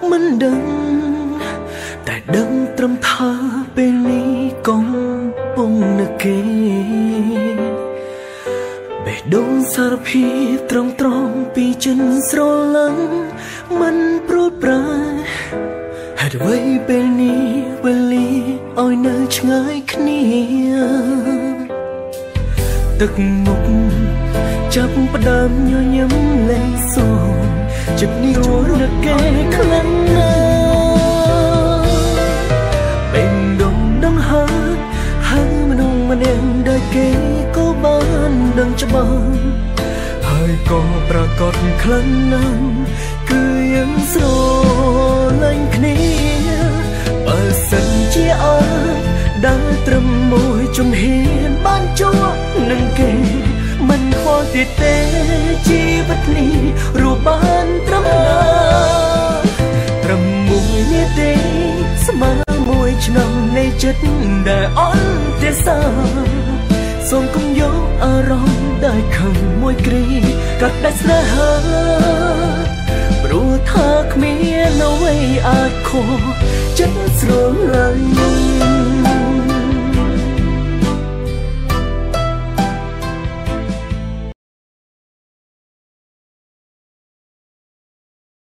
មិនដឹងតែដឹងត្រឹមថាពេលនេះកំពុងនឹកគេបេះដូងសារភាពត្រង់ពីចិនស្រឡាញ់មិនព្រួតប្រាហេតុអ្វីពេលនេះវេលាឲ្យនៅឆ្ងាយគ្នាទឹកមុខចាប់ផ្ដើមញញឹមលេងសើចចិត្តនេះជួលនឹកគេខ្លាំងណាស់បេះដូងដឹងហើយមនុស្សម្នាក់ដែលគេក៏បានដឹងច្បាស់ហើយក៏ប្រកាសខ្លាំងណាស់គឺយើងស្រឡាញ់គ្នាបើសិនជាអត់ដែលត្រឹមមួយជំហានបានជួបនឹងគេមិនខកទៀតទេជីវិតនេះរួចបានត្រឹមណាត្រឹមមួយនាទីស្មើមួយឆ្នាំនៃចិត្តដែលអន់ទេសាសូមកុំយកអារម្មណ៍ដែលខឹងមួយគ្រីកាត់ដាច់ស្នេហាព្រោះថាគ្មានអ្វីអាចខកចិត្តស្រឡាញ់